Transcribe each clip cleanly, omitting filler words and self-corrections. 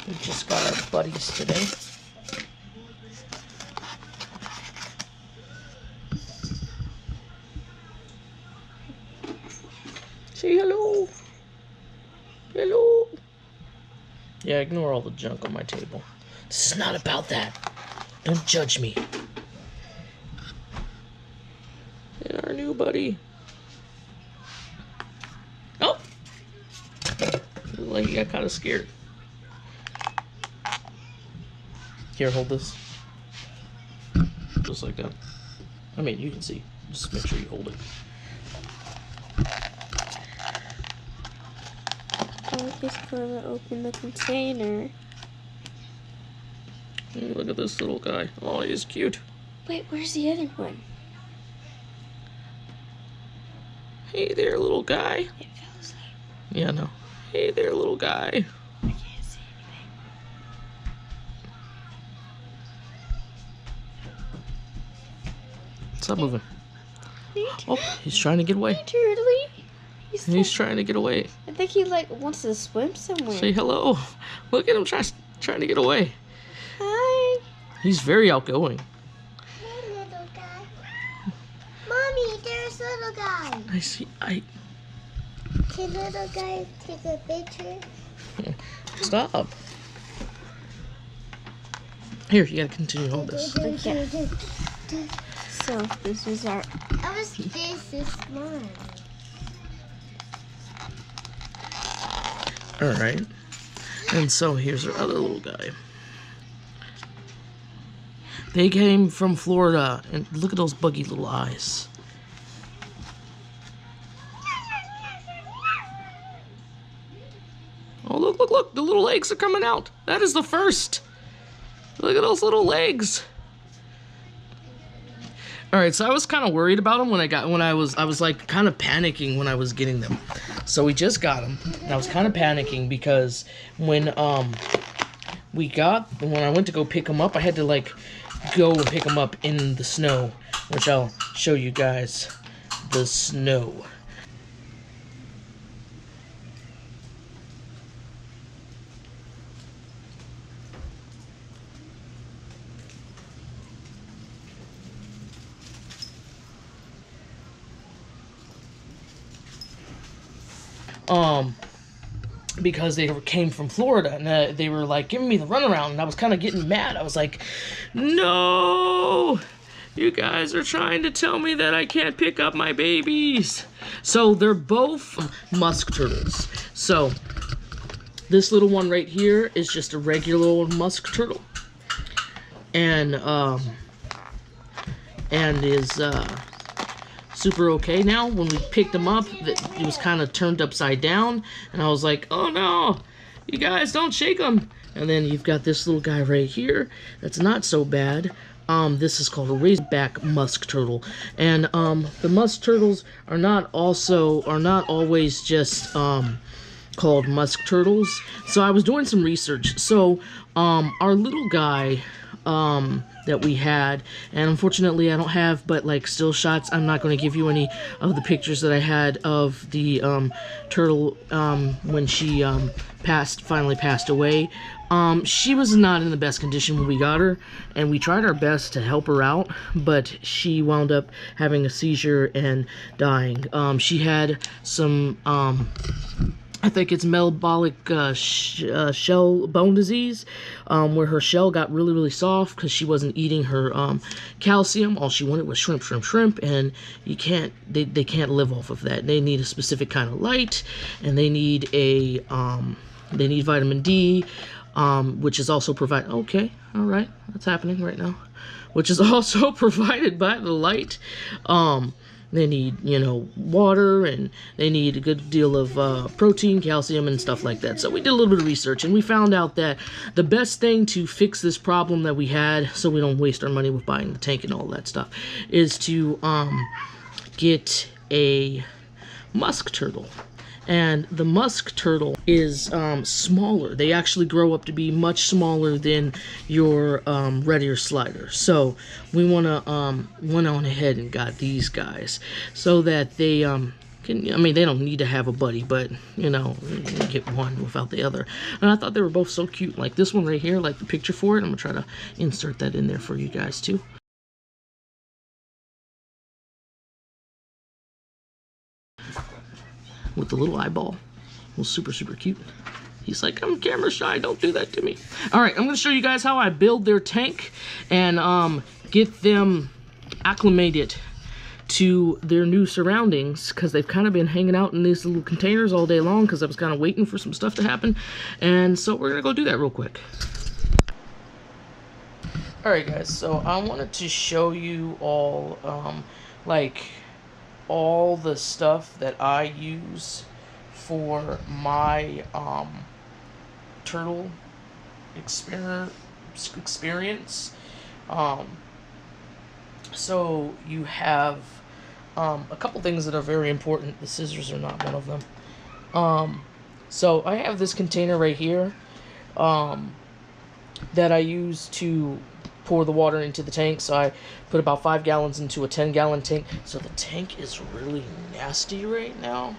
We just got our buddies today. Say hello. Hello. Yeah, ignore all the junk on my table. This is not about that. Don't judge me. And our new buddy. Oh! Looked like he got kind of scared. Here, hold this. Just like that. I mean, you can see. Just make sure you hold it. I'm just gonna open the container. Look at this little guy. Oh, he's cute. Wait, where's the other one? Hey there, little guy. It fell asleep. Yeah, no. Hey there, little guy. I can't see anything. Stop moving. Oh, he's trying to get away. Hey, Turtley. He's trying to get away. I think he wants to swim somewhere. Say hello. Look at him trying to get away. Hi. He's very outgoing. Hey, little guy. Mommy, there's little guy. I see. Can little guy take a picture? Stop. Here, you gotta continue to hold this. Okay. So this is our. This is mine. Alright. And so here's our other little guy. They came from Florida, and look at those buggy little eyes. Oh, look, the little legs are coming out. That is the first. Look at those little legs. All right, so I was kind of worried about them I was like kind of panicking when I was getting them. So we just got them, and I was kind of panicking because when I went to go pick them up, I had to like go and pick them up in the snow, which I'll show you guys the snow. Because they came from Florida, and they were like giving me the runaround, and I was kind of getting mad. I was like, no, you guys are trying to tell me that I can't pick up my babies. So they're both musk turtles. So this little one right here is just a regular old musk turtle, and is super okay now. When we picked him up, it was kind of turned upside down, and I was like, oh no, you guys don't shake him. And then you've got this little guy right here that's not so bad. This is called a razorback musk turtle, and the musk turtles are not always just called musk turtles. So I was doing some research. So our little guy that we had, and unfortunately I don't have but like still shots. I'm not going to give you any of the pictures that I had of the turtle when she finally passed away. She was not in the best condition when we got her, and we tried our best to help her out, but she wound up having a seizure and dying. She had some I think it's metabolic shell bone disease, where her shell got really, really soft because she wasn't eating her calcium. All she wanted was shrimp, and they can't live off of that. They need a specific kind of light, and they need vitamin D, which is also provided. Okay, all right, that's happening right now, which is also provided by the light. They need, water, and they need a good deal of protein, calcium, and stuff like that. So we did a little bit of research, and we found out that the best thing to fix this problem that we had, so we don't waste our money with buying the tank and all that stuff, is to get a musk turtle. And the musk turtle is smaller. They actually grow up to be much smaller than your red ear slider. So we went on ahead and got these guys so that they I mean, they don't need to have a buddy, but, you know, you can get one without the other. And I thought they were both so cute. Like this one right here, like the picture for it. I'm going to try to insert that in there for you guys, too. With the little eyeball. Well, super, super cute. He's like, I'm camera shy, don't do that to me. All right, I'm going to show you guys how I build their tank and get them acclimated to their new surroundings, because they've kind of been hanging out in these little containers all day long because I was kind of waiting for some stuff to happen. And so we're gonna go do that real quick. All right, guys, so I wanted to show you all like all the stuff that I use for my turtle experience. So you have a couple things that are very important. The scissors are not one of them. So I have this container right here that I use to pour the water into the tank. So I put about 5 gallons into a 10-gallon tank. So the tank is really nasty right now.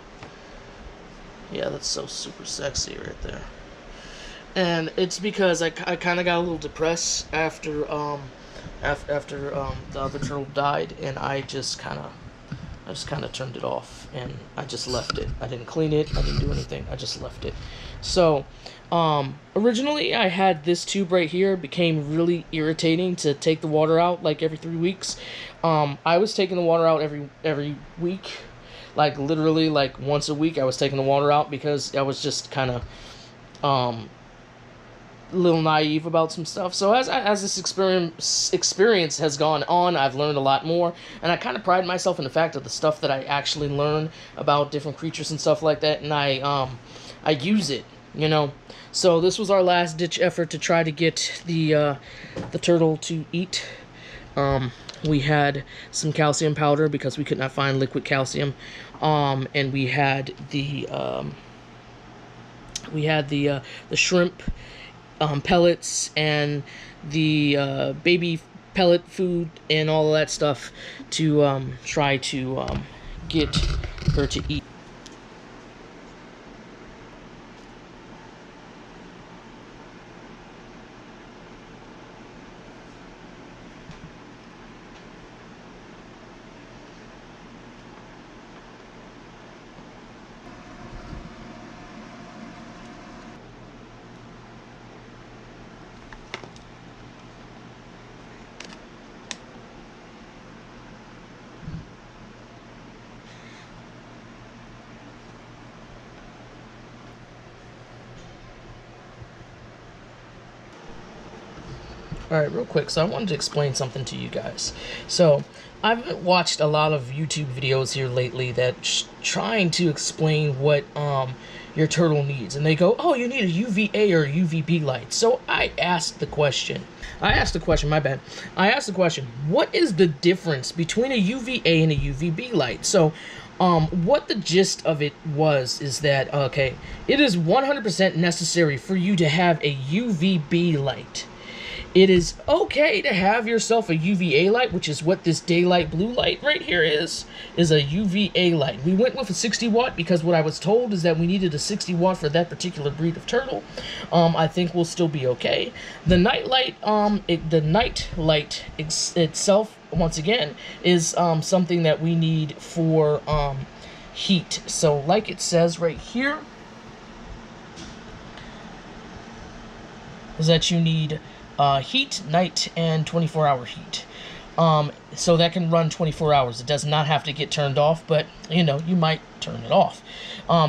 Yeah, that's so super sexy right there. And it's because I kind of got a little depressed after the other turtle died, and I just kind of turned it off, and I just left it. I didn't clean it, I didn't do anything, I just left it. So originally I had this tube right here. It became really irritating to take the water out like every 3 weeks. I was taking the water out every week, like literally like once a week I was taking the water out, because I was just kind of a little naive about some stuff. So as this experience has gone on, I've learned a lot more, and I kind of pride myself in the fact of the stuff that I actually learn about different creatures and stuff like that, and I use it, you know. So this was our last ditch effort to try to get the turtle to eat. We had some calcium powder because we could not find liquid calcium, and we had the shrimp pellets and the baby pellet food and all of that stuff to try to get her to eat. Alright, real quick, so I wanted to explain something to you guys. So, I've watched a lot of YouTube videos here lately that trying to explain what your turtle needs. And they go, oh, you need a UVA or a UVB light. So, I asked the question, what is the difference between a UVA and a UVB light? So, what the gist of it was is that, okay, it is 100% necessary for you to have a UVB light. It is okay to have yourself a UVA light, which is what this daylight blue light right here is a UVA light. We went with a 60 watt because what I was told is that we needed a 60 watt for that particular breed of turtle. I think we'll still be okay. The night light, itself, once again, is something that we need for heat. So like it says right here, is that you need heat, night, and 24-hour heat. So that can run 24 hours. It does not have to get turned off, but, you know, you might turn it off.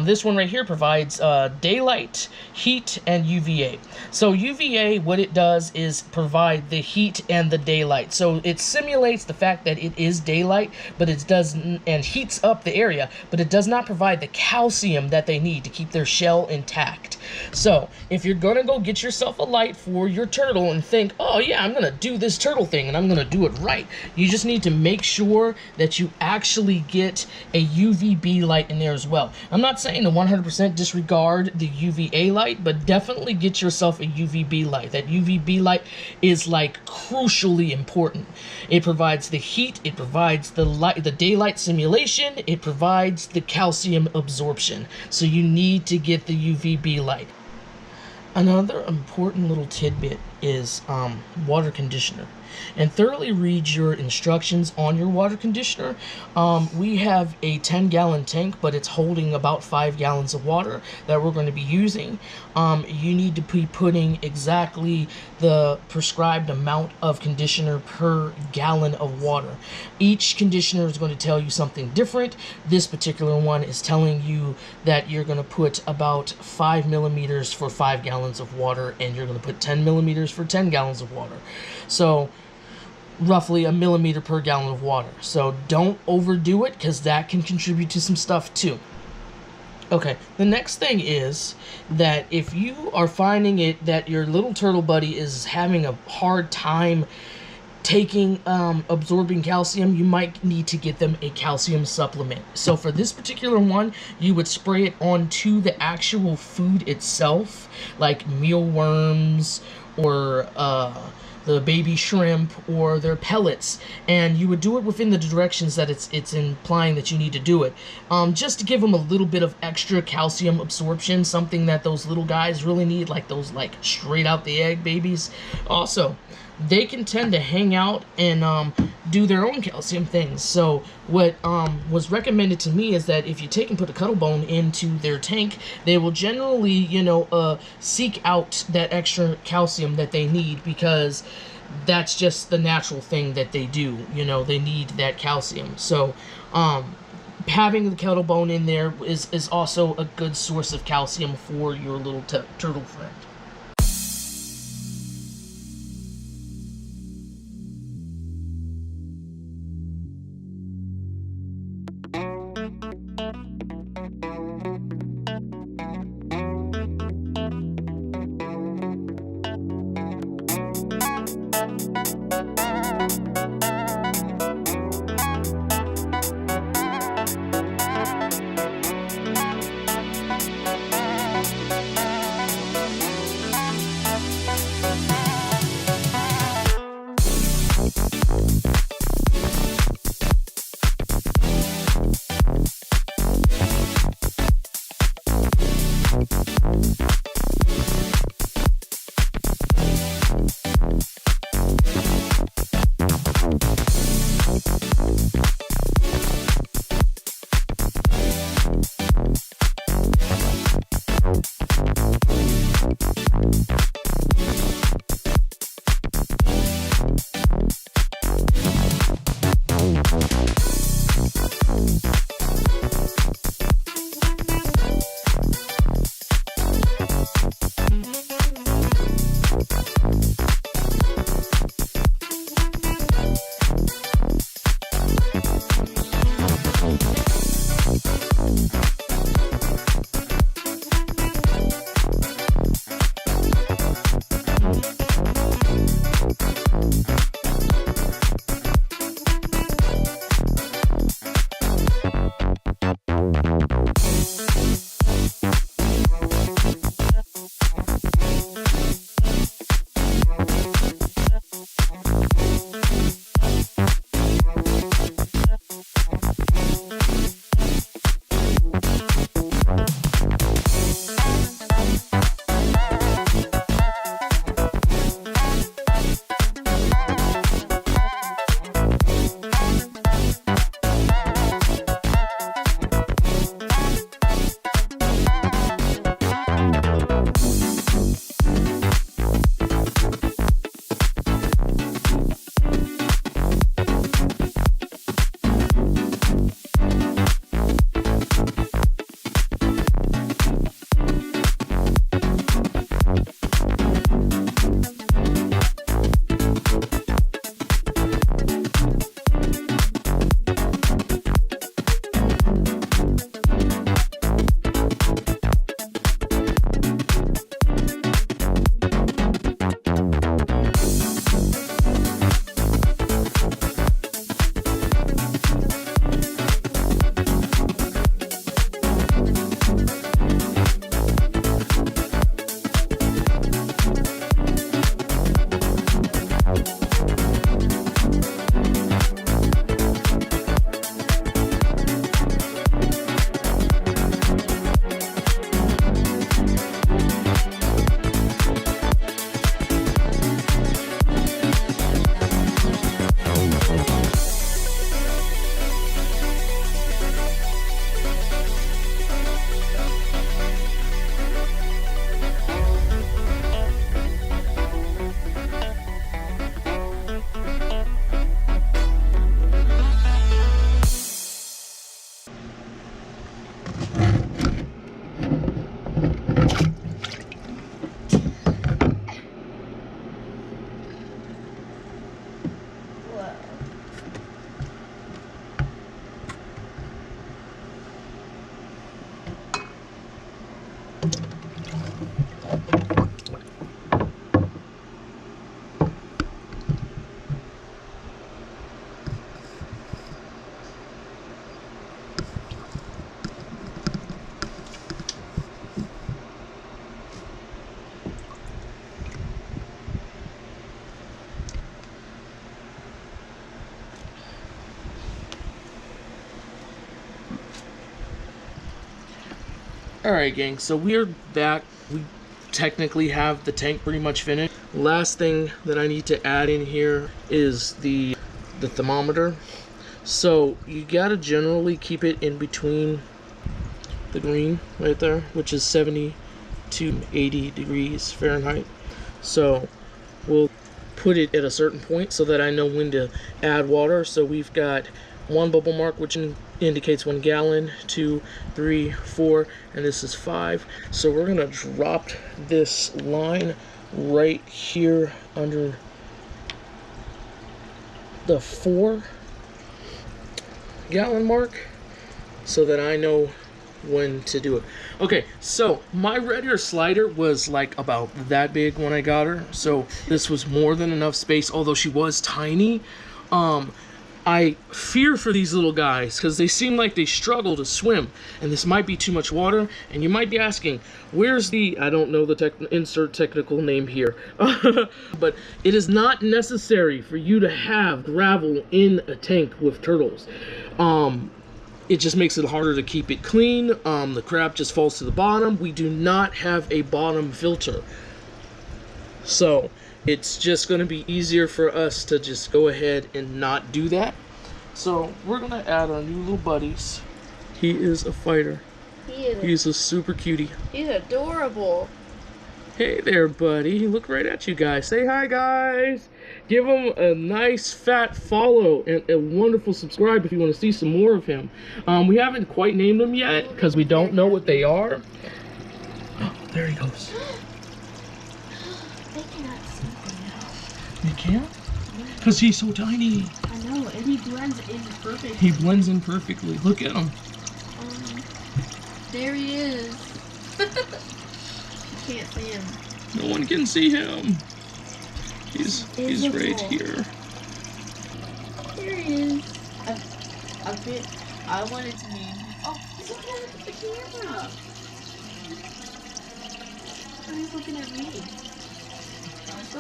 This one right here provides daylight, heat, and UVA. So UVA, what it does is provide the heat and the daylight. So it simulates the fact that it is daylight, but it doesn't, and heats up the area, but it does not provide the calcium that they need to keep their shell intact. So if you're gonna go get yourself a light for your turtle and think, oh yeah, I'm gonna do this turtle thing and I'm gonna do it right, you just need to make sure that you actually get a UVB light light in there as well. I'm not saying to 100% disregard the UVA light, but definitely get yourself a UVB light. That UVB light is like crucially important. It provides the heat, it provides the light, the daylight simulation, it provides the calcium absorption. So you need to get the UVB light. Another important little tidbit is water conditioner. And thoroughly read your instructions on your water conditioner. We have a 10-gallon tank, but it's holding about 5 gallons of water that we're going to be using. You need to be putting exactly the prescribed amount of conditioner per gallon of water. Each conditioner is going to tell you something different. This particular one is telling you that you're going to put about 5 millimeters for 5 gallons of water, and you're going to put 10 millimeters for 10 gallons of water. So roughly a millimeter per gallon of water. So don't overdo it, because that can contribute to some stuff too. Okay, the next thing is that if you are finding it that your little turtle buddy is having a hard time absorbing calcium, you might need to get them a calcium supplement. So for this particular one, you would spray it onto the actual food itself, like mealworms or the baby shrimp or their pellets, and you would do it within the directions that it's implying that you need to do it, just to give them a little bit of extra calcium absorption, something that those little guys really need, like those like straight out the egg babies. Also, they can tend to hang out and do their own calcium things. So what was recommended to me is that if you take and put a Cuttlebone into their tank, they will generally, seek out that extra calcium that they need, because that's just the natural thing that they do. They need that calcium. So having the Cuttlebone in there is also a good source of calcium for your little turtle friend. Alright gang, so we're back. We technically have the tank pretty much finished. Last thing that I need to add in here is the thermometer. So you gotta generally keep it in between the green right there, which is 70 to 80 degrees Fahrenheit. So we'll put it at a certain point so that I know when to add water. So we've got 1 bubble mark, which indicates 1 gallon, 2, 3, 4, and this is 5. So we're gonna drop this line right here under the 4 gallon mark so that I know when to do it. Okay, so my red ear slider was like about that big when I got her, so this was more than enough space, although she was tiny. I fear for these little guys because they seem like they struggle to swim, and this might be too much water. And you might be asking, where's the, I don't know the insert technical name here, but it is not necessary for you to have gravel in a tank with turtles. It just makes it harder to keep it clean. The crap just falls to the bottom. We do not have a bottom filter, so it's just going to be easier for us to just go ahead and not do that. So we're going to add our new little buddies. He is a fighter. He's a super cutie. He's adorable. Hey there, buddy. Look right at you guys. Say hi, guys. Give him a nice fat follow and a wonderful subscribe if you want to see some more of him. We haven't quite named them yet because we don't know what they are. Oh, there he goes. They cannot see me now. You can't? Because he's so tiny. I know, and he blends in perfectly. He blends in perfectly. Look at him. There he is. You can't see him. No one can see him. He's right here. There he is. I wanted to name him. Oh, he's looking at the camera. Oh, he's looking at me.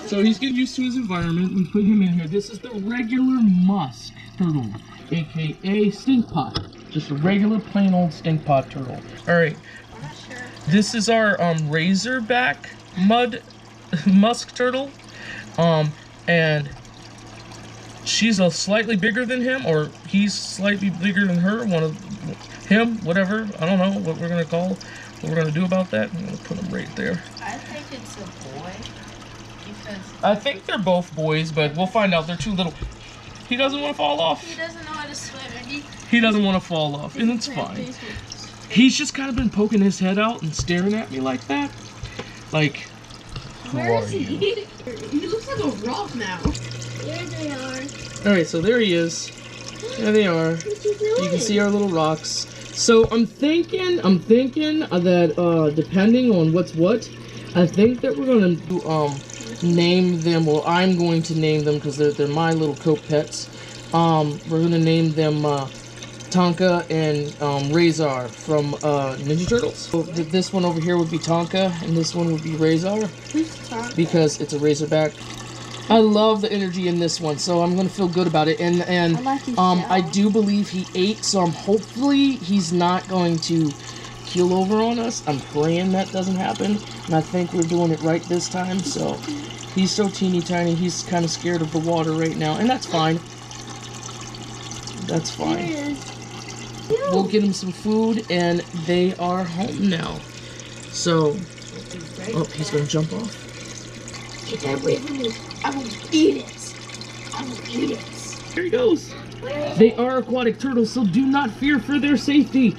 So he's getting used to his environment. We put him in here. This is the regular musk turtle, aka stink pot. Just a regular plain old stink pot turtle. All right. I'm not sure. This is our razorback musk turtle. And she's a slightly bigger than him, or he's slightly bigger than her. One of him, whatever. I don't know what we're gonna call. What we're gonna do about that. I'm gonna put him right there. I think it's a boy. Because I think they're both boys, but we'll find out. They're too little. He doesn't want to fall off. he doesn't know how to swim, and He doesn't want to fall off, and it's fine. He's just kind of been poking his head out and staring at me like that. Like, who are you? He looks like a rock now. Here they are. Alright, so there he is. There they are. You can see our little rocks. So I'm thinking that depending on what's what, I think that we're gonna name them. Well, I'm going to name them because they're my little coat pets. We're gonna name them Tonka and Razor from Ninja Turtles. So this one over here would be Tonka, and this one would be Razor because it's a Razorback. I love the energy in this one, so I'm gonna feel good about it. And I do believe he ate, so hopefully he's not going to keel over on us. I'm praying that doesn't happen, and I think we're doing it right this time. So he's so teeny tiny, he's kind of scared of the water right now, and that's fine. That's fine. We'll get him some food, and they are home now. So, oh, he's gonna jump off. Get that away from me. I will eat it. I will eat it. There he goes. They are aquatic turtles, so do not fear for their safety.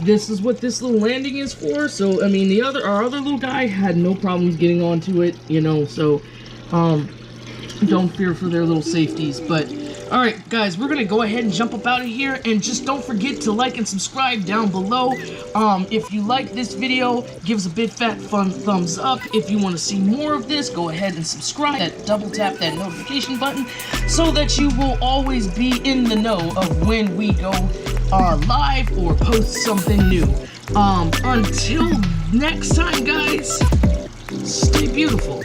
This is what this little landing is for. So, I mean, our other little guy had no problems getting onto it, you know. So, don't fear for their little safeties. But, all right, guys, we're gonna go ahead and jump up out of here, and just don't forget to like and subscribe down below. If you like this video, give us a big fat fun thumbs up. If you want to see more of this, go ahead and subscribe. Double tap that notification button so that you will always be in the know of when we go live or post something new. Until next time, guys, stay beautiful.